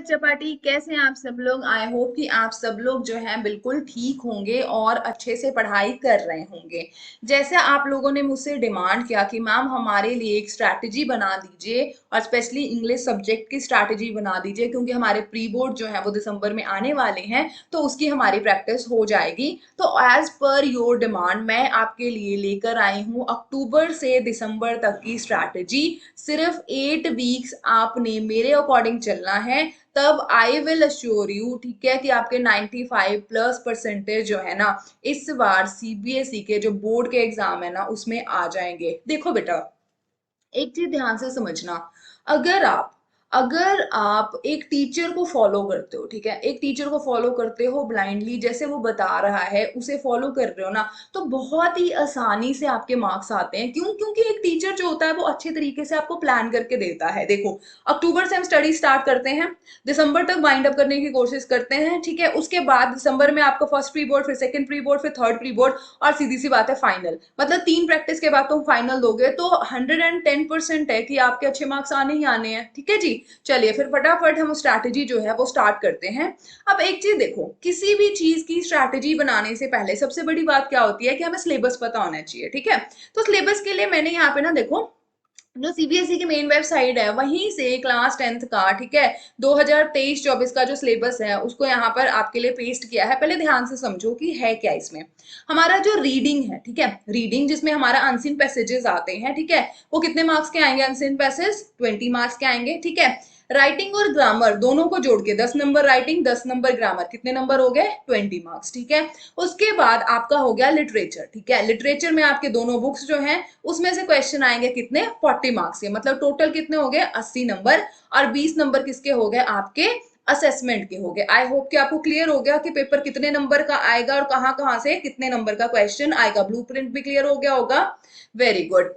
चपाटी, कैसे हैं आप सब लोग। आई होप कि आप सब लोग जो हैं बिल्कुल ठीक होंगे और अच्छे से पढ़ाई कर रहे होंगे। जैसे आप लोगों ने मुझसे डिमांड किया कि मैम हमारे लिए एक स्ट्रैटेजी बना दीजिए और स्पेशली इंग्लिश सब्जेक्ट की स्ट्रैटेजी बना दीजिए, क्योंकि हमारे प्री बोर्ड जो है वो दिसंबर में आने वाले हैं, तो उसकी हमारी प्रैक्टिस हो जाएगी। तो एज पर योर डिमांड मैं आपके लिए लेकर आई हूँ अक्टूबर से दिसंबर तक की स्ट्रैटेजी। सिर्फ 8 वीक्स आपने मेरे अकॉर्डिंग चलना है, तब आई विल अश्योर यू, ठीक है, कि आपके 95+ परसेंटेज जो है ना इस बार सीबीएसई के जो बोर्ड के एग्जाम है ना उसमें आ जाएंगे। देखो बेटा, एक चीज ध्यान से समझना। अगर आप अगर आप एक टीचर को फॉलो करते हो, ठीक है, एक टीचर को फॉलो करते हो ब्लाइंडली, जैसे वो बता रहा है उसे फॉलो कर रहे हो ना, तो बहुत ही आसानी से आपके मार्क्स आते हैं। क्यों? क्योंकि एक टीचर जो होता है वो अच्छे तरीके से आपको प्लान करके देता है। देखो, अक्टूबर से हम स्टडी स्टार्ट करते हैं, दिसंबर तक वाइंड अप करने की कोशिश करते हैं, ठीक है। उसके बाद दिसंबर में आपका फर्स्ट प्री बोर्ड, फिर सेकंड प्री बोर्ड, फिर थर्ड प्री बोर्ड, और सीधी सी बात है फाइनल। मतलब 3 प्रैक्टिस के बाद तुम फाइनल दोगे तो 110% है कि आपके अच्छे मार्क्स आने ही आने हैं, ठीक है जी। चलिए फिर फटाफट हम स्ट्रैटेजी जो है वो स्टार्ट करते हैं। अब एक चीज देखो, किसी भी चीज की स्ट्रैटेजी बनाने से पहले सबसे बड़ी बात क्या होती है कि हमें सिलेबस पता होना चाहिए, ठीक है। तो सिलेबस के लिए मैंने यहाँ पे ना देखो, जो सीबीएसई की मेन वेबसाइट है वहीं से क्लास 10th का, ठीक है, 2023-24 का जो सिलेबस है उसको यहाँ पर आपके लिए पेस्ट किया है। पहले ध्यान से समझो कि है क्या इसमें। हमारा जो रीडिंग है, ठीक है, रीडिंग जिसमें हमारा अनसीन पैसेजेस आते हैं, ठीक है, वो कितने मार्क्स के आएंगे? अनसीन पैसेज 20 मार्क्स के आएंगे, ठीक है। राइटिंग और ग्रामर दोनों को जोड़ के 10 नंबर राइटिंग, 10 नंबर ग्रामर, कितने नंबर हो गए? 20 मार्क्स, ठीक है। उसके बाद आपका हो गया लिटरेचर, ठीक है। लिटरेचर में आपके दोनों बुक्स जो हैं उसमें से क्वेश्चन आएंगे कितने? 40 मार्क्स के, मतलब टोटल कितने हो गए? 80 नंबर। और 20 नंबर किसके हो गए? आपके असेसमेंट के हो गए। आई होप कि आपको क्लियर हो गया कि पेपर कितने नंबर का आएगा और कहाँ कहाँ से कितने नंबर का क्वेश्चन आएगा। ब्लूप्रिंट भी क्लियर हो गया होगा। Very good.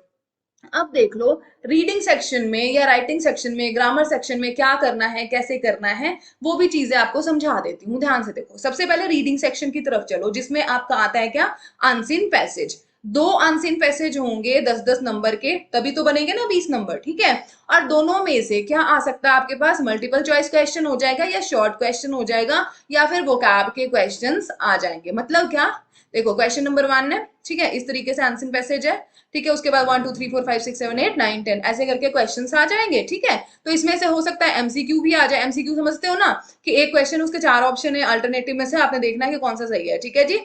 अब देख लो, रीडिंग सेक्शन में या राइटिंग सेक्शन में, ग्रामर सेक्शन में क्या करना है, कैसे करना है, वो भी चीजें आपको समझा देती हूँ। ध्यान से देखो, सबसे पहले रीडिंग सेक्शन की तरफ चलो, जिसमें आपका आता है क्या? Unseen passage. दो अनसीन पैसेज होंगे 10-10 नंबर के, तभी तो बनेंगे ना 20 नंबर, ठीक है। और दोनों में से क्या आ सकता है आपके पास? मल्टीपल चॉइस क्वेश्चन हो जाएगा, या शॉर्ट क्वेश्चन हो जाएगा, या फिर वोकैब के क्वेश्चंस आ जाएंगे। मतलब क्या? देखो, क्वेश्चन नंबर 1 है, ठीक है, इस तरीके से आंसर पैसेज है, ठीक है। उसके बाद 1 2 3 4 5 6 7 8 9 10 ऐसे करके क्वेश्चन आ जाएंगे, ठीक है। तो इसमें से हो सकता है एमसीक्यू भी आ जाए। एमसीक्यू समझते हो ना, कि एक क्वेश्चन उसके 4 ऑप्शन है, अल्टरनेटिव में से आपने देखना है कि कौन सा सही है, ठीक है जी।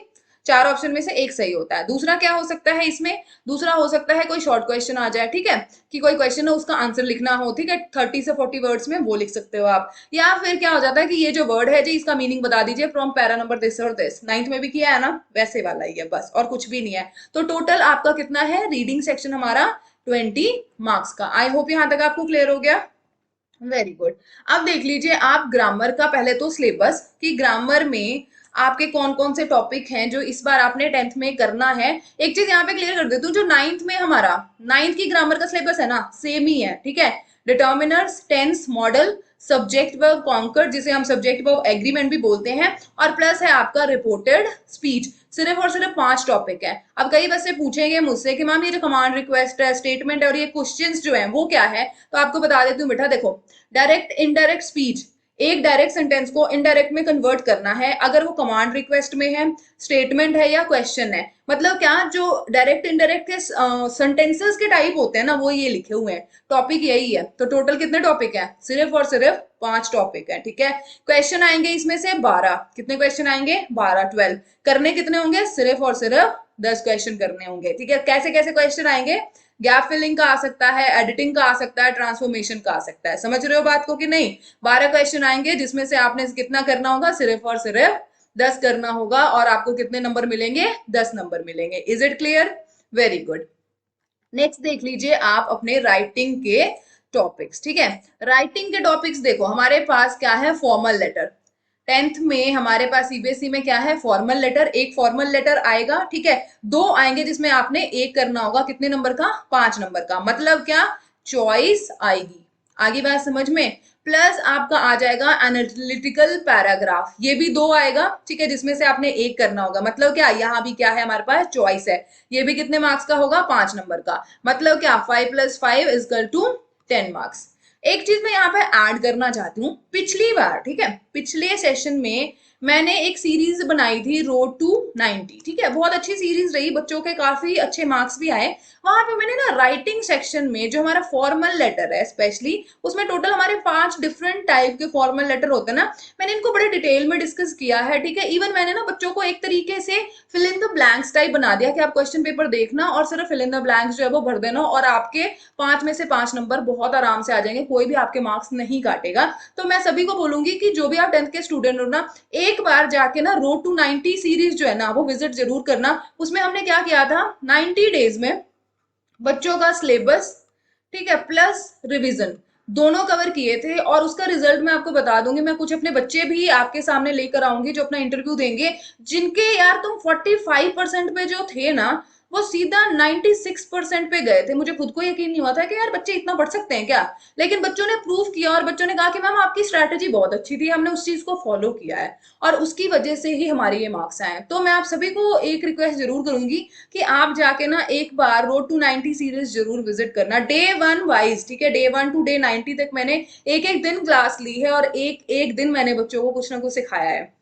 4 ऑप्शन में से एक सही होता है। दूसरा क्या हो सकता है इसमें? दूसरा हो सकता है कोई शॉर्ट क्वेश्चन आ जाए, ठीक है, कि कोई क्वेश्चन है उसका आंसर लिखना हो, ठीक है, 30 से 40 वर्ड्स में, वो लिख सकते हो आप। या फिर क्या हो जाता है कि ये जो वर्ड है जी इसका मीनिंग बता दीजिए फ्रॉम पैरा नंबर दिस और दिस। 9th में भी किया है ना, वैसे वाला ही है बस, और कुछ भी नहीं है। तो टोटल आपका कितना है रीडिंग सेक्शन हमारा? 20 मार्क्स का। आई होप यहां तक आपको क्लियर हो गया। Very good. अब देख लीजिए आप ग्रामर का पहले तो सिलेबस, कि ग्रामर में आपके कौन कौन से टॉपिक हैं जो इस बार आपने 10th में करना है। एक चीज यहाँ पे क्लियर कर देती हूँ, जो 9th में हमारा 9th की ग्रामर का सिलेबस है ना, सेम ही है, ठीक है। Determiners, tense, modal, subject verb concord, जिसे हम सब्जेक्ट वर्ब एग्रीमेंट भी बोलते हैं, और प्लस है आपका रिपोर्टेड स्पीच। सिर्फ और सिर्फ 5 टॉपिक है। अब कई बच्चे पूछेंगे मुझसे कि मैम ये जो कमांड रिक्वेस्ट है, स्टेटमेंट है, और ये क्वेश्चंस जो है वो क्या है, तो आपको बता देती हूँ बेटा। देखो, डायरेक्ट इनडायरेक्ट स्पीच, एक डायरेक्ट सेंटेंस को इनडायरेक्ट में कन्वर्ट करना है, अगर वो कमांड रिक्वेस्ट में है, स्टेटमेंट है, या क्वेश्चन है। मतलब क्या, जो डायरेक्ट इनडायरेक्ट के सेंटेंसेस के टाइप होते हैं ना, वो ये लिखे हुए हैं। टॉपिक यही है। तो टोटल कितने टॉपिक है? सिर्फ और सिर्फ 5 टॉपिक है, ठीक है। क्वेश्चन आएंगे इसमें से 12। कितने क्वेश्चन आएंगे? 12, 12। करने कितने होंगे? सिर्फ और सिर्फ 10 क्वेश्चन करने होंगे, ठीक है। कैसे कैसे क्वेश्चन आएंगे? गैप फिलिंग का आ सकता है, एडिटिंग का आ सकता है, ट्रांसफॉर्मेशन का आ सकता है। समझ रहे हो बात को कि नहीं? 12 क्वेश्चन आएंगे, जिसमें से आपने कितना करना होगा? सिर्फ और सिर्फ 10 करना होगा, और आपको कितने नंबर मिलेंगे? 10 नंबर मिलेंगे। Is it clear? Very good. Next देख लीजिए आप अपने राइटिंग के टॉपिक्स, ठीक है। राइटिंग के टॉपिक्स देखो, हमारे पास क्या है? Formal letter. 10th में हमारे पास सीबीएसई में क्या है? Formal letter. एक फॉर्मल लेटर आएगा, ठीक है। दो आएंगे जिसमें आपने एक करना होगा, कितने नंबर का? 5 नंबर का। मतलब क्या? चॉइस आएगी। आगे बात समझ में? प्लस आपका आ जाएगा एनालिटिकल पैराग्राफ, ये भी दो आएगा, ठीक है, जिसमें से आपने एक करना होगा। मतलब क्या, यहाँ भी क्या है हमारे पास? चॉइस है। ये भी कितने मार्क्स का होगा? 5 नंबर का। मतलब क्या, 5 + 5 = 10 मार्क्स। एक चीज मैं यहाँ पे ऐड करना चाहती हूँ, पिछली बार, ठीक है, पिछले सेशन में मैंने एक सीरीज बनाई थी रोड टू 90, ठीक है, बहुत अच्छी सीरीज रही, बच्चों के काफी अच्छे मार्क्स भी आए। वहां पे मैंने ना राइटिंग सेक्शन में जो हमारा फॉर्मल लेटर है स्पेशली, उसमें टोटल हमारे 5 डिफरेंट टाइप के फॉर्मल लेटर होते हैं ना, मैंने इनको बड़े डिटेल में डिस्कस किया है, ठीक है। इवन मैंने ना बच्चों को एक तरीके से fill in the blanks type बना दिया कि आप क्वेश्चन पेपर देखना और सिर्फ फिल इन द ब्लैंक्स जो है वो भर देना, और आपके 5 में से 5 नंबर बहुत आराम से आ जाएंगे, कोई भी आपके मार्क्स नहीं काटेगा। तो मैं सभी को बोलूंगी कि जो भी आप 10th के स्टूडेंट हो ना, एक बार जाके ना रोड टू 90 सीरीज जो है ना वो विजिट जरूर करना। उसमें हमने क्या किया था, 90 डेज में बच्चों का सिलेबस, ठीक है, प्लस रिवीजन दोनों कवर किए थे। और उसका रिजल्ट मैं आपको बता दूंगी, मैं कुछ अपने बच्चे भी आपके सामने लेकर आऊंगी जो अपना इंटरव्यू देंगे, जिनके यार तुम 45% पे जो थे ना, वो सीधा 96% पे गए थे। मुझे खुद को यकीन नहीं हुआ था कि यार बच्चे इतना पढ़ सकते हैं क्या, लेकिन बच्चों ने प्रूव किया और बच्चों ने कहा कि मैम आपकी स्ट्रैटेजी बहुत अच्छी थी, हमने उस चीज को फॉलो किया है और उसकी वजह से ही हमारे ये मार्क्स आए हैं। तो मैं आप सभी को एक रिक्वेस्ट जरूर करूंगी कि आप जाके ना एक बार रोड टू 90 सीरीज जरूर विजिट करना, डे वन वाइज, ठीक है, डे 1 टू डे 90 तक मैंने एक एक दिन क्लास ली है और एक एक दिन मैंने बच्चों को कुछ ना कुछ सिखाया है।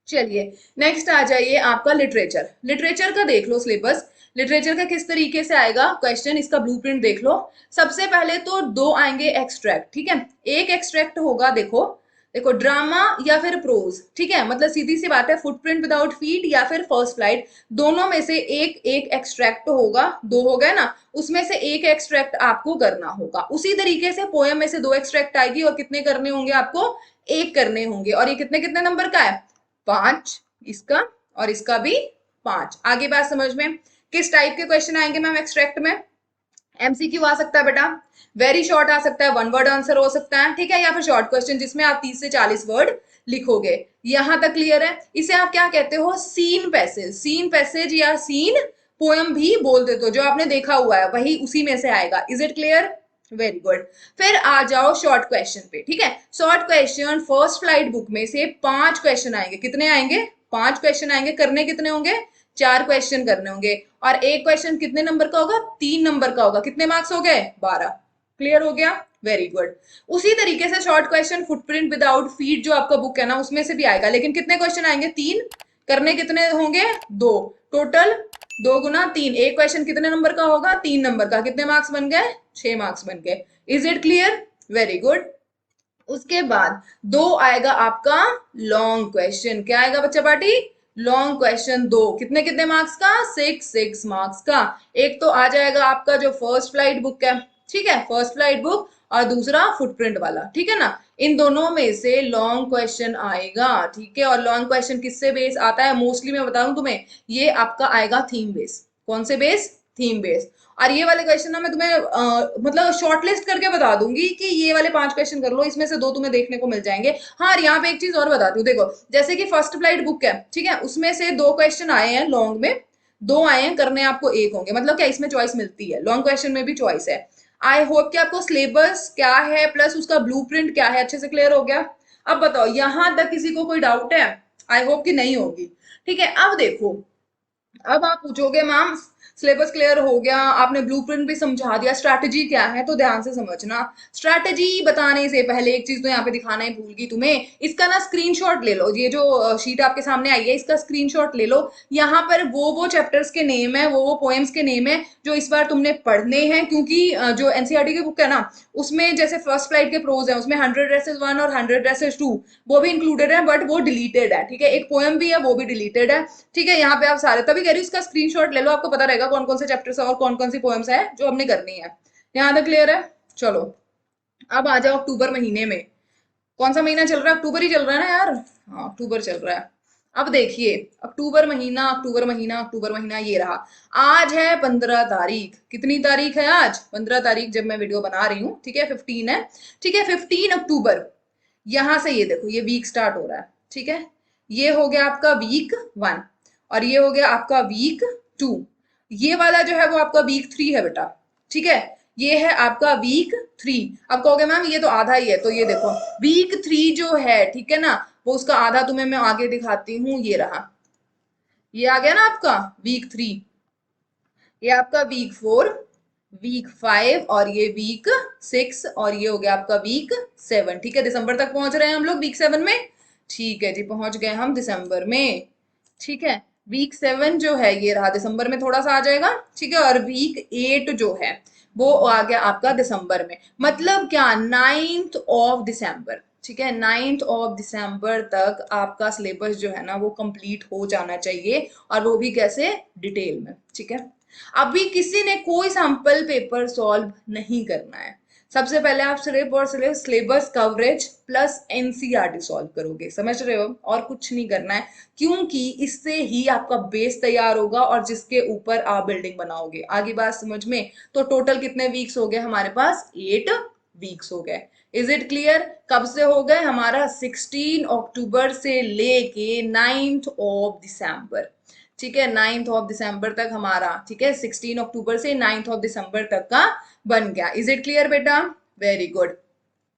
चलिए, नेक्स्ट आ जाइए आपका लिटरेचर। लिटरेचर का देख लो सिलेबस। लिटरेचर का किस तरीके से आएगा क्वेश्चन, इसका ब्लूप्रिंट देख लो। सबसे पहले तो दो आएंगे एक्सट्रैक्ट, ठीक है, एक एक्सट्रैक्ट होगा, देखो देखो, ड्रामा या फिर प्रोज, ठीक है, मतलब सीधी सी बात है, फुटप्रिंट विदाउट फीट या फिर फर्स्ट फ्लाइट, दोनों में से एक एक एक्सट्रैक्ट होगा, दो हो गए ना, उसमें से एक एक्सट्रैक्ट आपको करना होगा। उसी तरीके से पोयम में से दो एक्सट्रैक्ट आएगी और कितने करने होंगे आपको, एक करने होंगे, और ये कितने कितने नंबर का है, 5, इसका और इसका भी 5। आगे बात समझ में। किस टाइप के क्वेश्चन आएंगे मैम एक्सट्रैक्ट में, एमसीक्यू आ सकता है बेटा, वेरी शॉर्ट आ सकता है, 1 वर्ड आंसर हो सकता है, ठीक है, या फिर शॉर्ट क्वेश्चन जिसमें आप 30 से 40 वर्ड लिखोगे। यहां तक क्लियर है। इसे आप क्या कहते हो, सीन पैसेज, सीन पैसेज या सीन पोयम भी बोल देते हो, जो आपने देखा हुआ है वही उसी में से आएगा। Is it clear, very good. फिर आ जाओ शॉर्ट क्वेश्चन पे, ठीक है। Short question first flight book में से 5 क्वेश्चन आएंगे, कितने आएंगे, 5 क्वेश्चन आएंगे, करने कितने होंगे, 4 क्वेश्चन करने होंगे, और एक क्वेश्चन कितने नंबर का होगा, 3 नंबर का होगा, कितने मार्क्स हो गए, 12। क्लियर हो गया, वेरी गुड। उसी तरीके से short question footprint without feet जो आपका बुक है ना उसमें से भी आएगा, लेकिन कितने क्वेश्चन आएंगे, 3, करने कितने होंगे, 2, टोटल 2 गुना 3, एक क्वेश्चन कितने नंबर का होगा, 3 नंबर का, कितने मार्क्स बन गए, 6 मार्क्स बन गए। Is it clear, very good. उसके बाद दो आएगा आपका लॉन्ग क्वेश्चन, क्या आएगा बच्चा पार्टी, लॉन्ग क्वेश्चन, दो, कितने कितने मार्क्स का, 6 6 मार्क्स का। एक तो आ जाएगा आपका जो फर्स्ट फ्लाइट बुक है, ठीक है, फर्स्ट फ्लाइट बुक, और दूसरा फुटप्रिंट वाला, ठीक है ना, इन दोनों में से लॉन्ग क्वेश्चन आएगा, ठीक है। और लॉन्ग क्वेश्चन किससे बेस आता है, मोस्टली मैं बताऊं तुम्हें, ये आपका आएगा थीम बेस। कौन से बेस, थीम बेस। और ये वाले क्वेश्चन ना मैं तुम्हें मतलब शॉर्ट लिस्ट करके बता दूंगी कि ये वाले 5 क्वेश्चन कर लो, इसमें से दो तुम्हें देखने को मिल जाएंगे। हाँ, और यहाँ पे एक चीज और बताती हूँ, देखो जैसे कि फर्स्ट फ्लाइट बुक है, ठीक है, उसमें से 2 क्वेश्चन आए हैं लॉन्ग में, 2 आए हैं, करने आपको एक होंगे, मतलब क्या इसमें चॉइस मिलती है, लॉन्ग क्वेश्चन में भी चॉइस है। आई होप कि आपको सिलेबस क्या है प्लस उसका ब्लूप्रिंट क्या है अच्छे से क्लियर हो गया। अब बताओ यहां तक किसी को कोई डाउट है, आई होप कि नहीं होगी, ठीक है। अब देखो, अब आप पूछोगे मैम सिलेबस क्लियर हो गया, आपने ब्लूप्रिंट भी समझा दिया, स्ट्रैटेजी क्या है, तो ध्यान से समझना। स्ट्रैटेजी बताने से पहले एक चीज तो यहाँ पे दिखाना ही भूल गई तुम्हें, इसका ना स्क्रीनशॉट ले लो, ये जो शीट आपके सामने आई है इसका स्क्रीनशॉट ले लो। यहाँ पर वो चैप्टर्स के नेम है, वो पोएम्स के नेम है जो इस बार तुमने पढ़ने हैं, क्योंकि जो एनसीईआरटी की बुक है ना उसमें जैसे फर्स्ट फ्लाइट के प्रोज है उसमें 100 ड्रेसेस 1 और 100 ड्रेसेस 2 वो भी इंक्लूडेड है, बट वो डिलीटेड है, ठीक है, एक पोएम भी है वो भी डिलीटेड है, ठीक है। यहाँ पे आप सारे, तभी कह रही हूँ इसका स्क्रीनशॉट ले लो, आपको पता रहेगा कौन कौन से चैप्टर्स है और कौन कौन सी पोएम्स है जो हमने करनी है। यहाँ तक क्लियर है, चलो। अब आ जाओ अक्टूबर महीने में, कौन सा महीना चल रहा है, अक्टूबर ही चल रहा है ना यार, हाँ अक्टूबर चल रहा है। अब देखिए, अक्टूबर महीना, अक्टूबर महीना, अक्टूबर महीना, ये रहा। आज है 15 तारीख, कितनी तारीख है आज, 15 तारीख जब मैं वीडियो बना रही हूँ, ठीक है, 15 है, ठीक है, 15 अक्टूबर। यहां से ये देखो ये वीक स्टार्ट हो रहा है, ठीक है, ये हो गया आपका वीक 1, और ये हो गया आपका वीक 2, ये वाला जो है वो आपका वीक 3 है बेटा, ठीक है, ये है आपका वीक 3। अब कहोगे मैम ये तो आधा ही है, तो ये देखो वीक 3 जो है, ठीक है ना, वो उसका आधा तुम्हें मैं आगे दिखाती हूँ, ये रहा, ये आ गया ना आपका वीक 3, ये आपका वीक 4, वीक 5 और ये वीक 6 और ये हो गया आपका वीक 7। ठीक है, दिसंबर तक पहुंच रहे हैं हम लोग वीक 7 में। ठीक है जी, पहुंच गए हम दिसंबर में। ठीक है, वीक 7 जो है ये रहा, दिसंबर में थोड़ा सा आ जाएगा। ठीक है, और वीक 8 जो है वो आ गया आपका दिसंबर में। मतलब क्या, 9th of December। ठीक है, 9th of December तक आपका सिलेबस जो है ना वो कंप्लीट हो जाना चाहिए, और वो भी कैसे, डिटेल में। ठीक है, अभी किसी ने कोई सैंपल पेपर सॉल्व नहीं करना है। सबसे पहले आप सिर्फ और सिर्फ syllabus coverage plus NCERT solve करोगे, समझ रहे हो, और कुछ नहीं करना है। क्योंकि इससे ही आपका बेस तैयार होगा और जिसके ऊपर आप बिल्डिंग बनाओगे। आगे बात समझ में? तो टोटल कितने वीक्स हो गए हमारे पास? 8 वीक्स हो गए। Is it clear? कब से हो गए हमारा? 16 अक्टूबर से लेके 9th of December। ठीक है, 9th of December तक हमारा, ठीक है, 16 अक्टूबर से 9th of December तक का बन गया। इज इट क्लियर बेटा? Very good.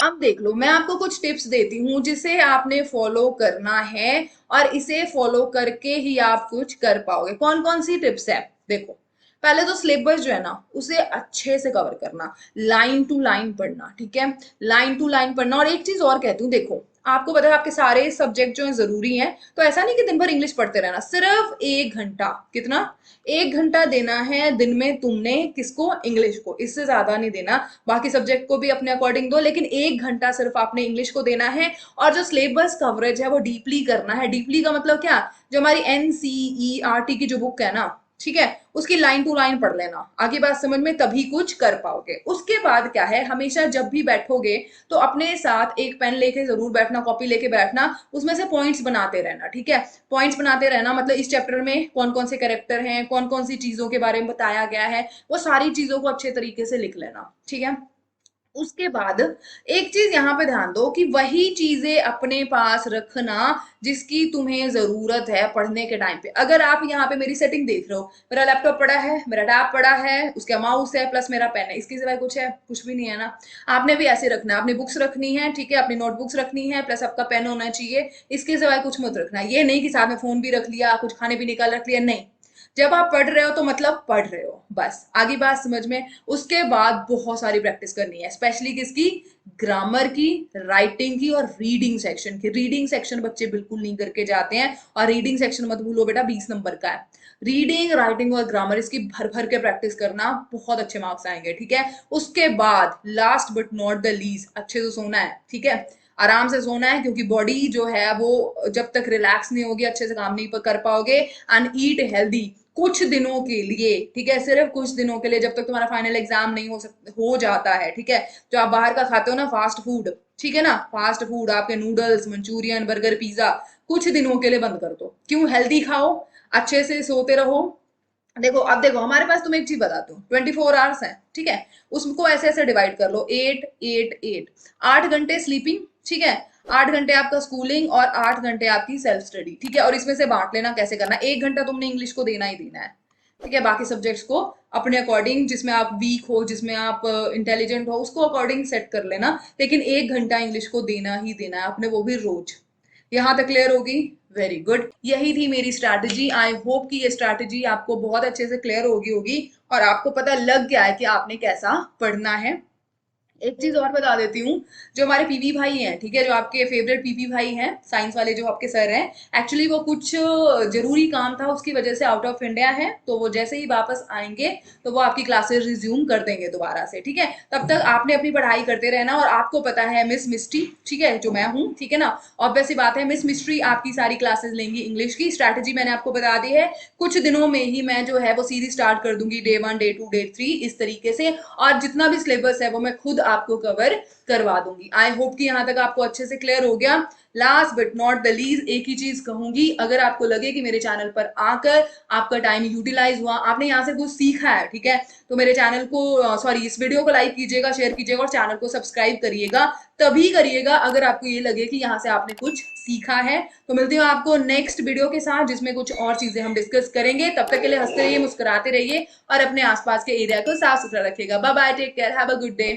अब देख लो, मैं आपको कुछ टिप्स देती हूँ जिसे आपने फॉलो करना है, और इसे फॉलो करके ही आप कुछ कर पाओगे। कौन कौन सी टिप्स है? देखो, पहले तो सिलेबस जो है ना उसे अच्छे से कवर करना, लाइन टू लाइन पढ़ना। ठीक है, लाइन टू लाइन पढ़ना। और एक चीज और कहती हूँ, देखो आपको पता है आपके सारे सब्जेक्ट जो है जरूरी हैं, तो ऐसा नहीं कि दिन भर इंग्लिश पढ़ते रहना। सिर्फ 1 घंटा, कितना, 1 घंटा देना है दिन में तुमने, किसको? इंग्लिश को। इससे ज्यादा नहीं देना। बाकी सब्जेक्ट को भी अपने अकॉर्डिंग दो, लेकिन 1 घंटा सिर्फ आपने इंग्लिश को देना है। और जो सिलेबस कवरेज है वो डीपली करना है। डीपली का मतलब क्या? जो हमारी एनसीईआरटी की जो बुक है ना, ठीक है, उसकी लाइन टू लाइन पढ़ लेना। आगे बात समझ में? तभी कुछ कर पाओगे। उसके बाद क्या है, हमेशा जब भी बैठोगे तो अपने साथ एक पेन लेके जरूर बैठना, कॉपी लेके बैठना, उसमें से पॉइंट्स बनाते रहना। ठीक है, पॉइंट्स बनाते रहना, मतलब इस चैप्टर में कौन कौन से कैरेक्टर हैं, कौन कौन सी चीजों के बारे में बताया गया है, वो सारी चीजों को अच्छे तरीके से लिख लेना। ठीक है, उसके बाद एक चीज यहाँ पे ध्यान दो कि वही चीजें अपने पास रखना जिसकी तुम्हें जरूरत है पढ़ने के टाइम पे। अगर आप यहाँ पे मेरी सेटिंग देख रहे हो, मेरा लैपटॉप पड़ा है, मेरा टैब पड़ा है, उसका माउस है, प्लस मेरा पेन है, इसके सिवाय कुछ है? कुछ भी नहीं है ना। आपने भी ऐसे रखना है, अपनी बुक्स रखनी है, ठीक है, अपनी नोटबुक्स रखनी है, प्लस आपका पेन होना चाहिए। इसके सिवाय कुछ मत रखना। ये नहीं कि साथ में फोन भी रख लिया, कुछ खाने पीने का रख लिया, नहीं। जब आप पढ़ रहे हो तो मतलब पढ़ रहे हो, बस। आगे बात समझ में? उसके बाद बहुत सारी प्रैक्टिस करनी है, स्पेशली किसकी? ग्रामर की, राइटिंग की और रीडिंग सेक्शन की। रीडिंग सेक्शन बच्चे बिल्कुल नहीं करके जाते हैं, और रीडिंग सेक्शन मत भूलो बेटा, 20 नंबर का है। रीडिंग, राइटिंग और ग्रामर इसकी भर भर के प्रैक्टिस करना, बहुत अच्छे मार्क्स आएंगे। ठीक है, उसके बाद last but not the least, अच्छे से सोना है। ठीक है, आराम से सोना है, क्योंकि बॉडी जो है वो जब तक रिलैक्स नहीं होगी अच्छे से काम नहीं कर पाओगे। एंड ईट हेल्दी कुछ दिनों के लिए। ठीक है, सिर्फ कुछ दिनों के लिए, जब तक तुम्हारा फाइनल एग्जाम नहीं हो जाता है। ठीक है, जो आप बाहर का खाते हो ना, फास्ट फूड, ठीक है ना, फास्ट फूड, आपके नूडल्स, मंचूरियन, बर्गर, पिज्जा, कुछ दिनों के लिए बंद कर दो। क्यों? हेल्दी खाओ, अच्छे से सोते रहो। देखो, अब देखो हमारे पास, तुम्हें एक चीज बताता हूँ, 24 आवर्स है। ठीक है, उसको ऐसे ऐसे डिवाइड कर लो, 8 8 8। 8 घंटे स्लीपिंग, ठीक है, 8 घंटे आपका स्कूलिंग, और 8 घंटे आपकी सेल्फ स्टडी। ठीक है, और इसमें से बांट लेना कैसे करना। 1 घंटा तुमने इंग्लिश को देना ही देना है। ठीक है, बाकी सब्जेक्ट्स को अपने अकॉर्डिंग, जिसमें आप वीक हो, जिसमें आप इंटेलिजेंट हो, उसको अकॉर्डिंग सेट कर लेना। लेकिन 1 घंटा इंग्लिश को देना ही देना है अपने, वो भी रोज। यहाँ तक क्लियर होगी? Very good. यही थी मेरी स्ट्रैटेजी। आई होप कि ये स्ट्रैटेजी आपको बहुत अच्छे से क्लियर होगी और आपको पता लग गया है कि आपने कैसा पढ़ना है। एक चीज और बता देती हूँ, जो हमारे पीवी भाई हैं, ठीक है, जो आपके फेवरेट पीवी भाई हैं, साइंस वाले जो आपके सर हैं, एक्चुअली वो कुछ जरूरी काम था उसकी वजह से आउट ऑफ इंडिया है। तो वो जैसे ही वापस आएंगे तो वो आपकी क्लासेस रिज्यूम कर देंगे दोबारा से। ठीक है, तब तक आपने अपनी पढ़ाई करते रहना। और आपको पता है मिस मिस्ट्री, ठीक है, जो मैं हूँ, ठीक है ना, ऑब्वियस सी बात है, मिस मिस्ट्री आपकी सारी क्लासेस लेंगी इंग्लिश की। स्ट्रैटेजी मैंने आपको बता दी है, कुछ दिनों में ही मैं जो है वो सीरीज स्टार्ट कर दूंगी, डे 1, डे 2, डे 3, इस तरीके से। और जितना भी सिलेबस है वो मैं खुद आपको कवर करवा दूंगी। आई होप कि यहाँ तक आपको अच्छे से क्लियर हो गया। Last but not the least, एक ही चीज कहूंगी, अगर आपको लगे कि मेरे चैनल पर आकर आपका टाइम यूटिलाइज हुआ, आपने यहाँ से कुछ सीखा है, ठीक है, तो मेरे चैनल को, सॉरी, इस वीडियो को लाइक कीजिएगा, शेयर कीजिएगा और चैनल को सब्सक्राइब करिएगा। तभी करिएगा अगर आपको ये लगे कि यहाँ से आपने कुछ सीखा है। तो मिलती हूँ आपको नेक्स्ट वीडियो के साथ, जिसमें कुछ और चीजें हम डिस्कस करेंगे। तब तक के लिए हंसते रहिए, मुस्कुराते रहिए और अपने आसपास के एरिया को साफ सुथरा रखिएगा। Bye bye, take care, have a good day.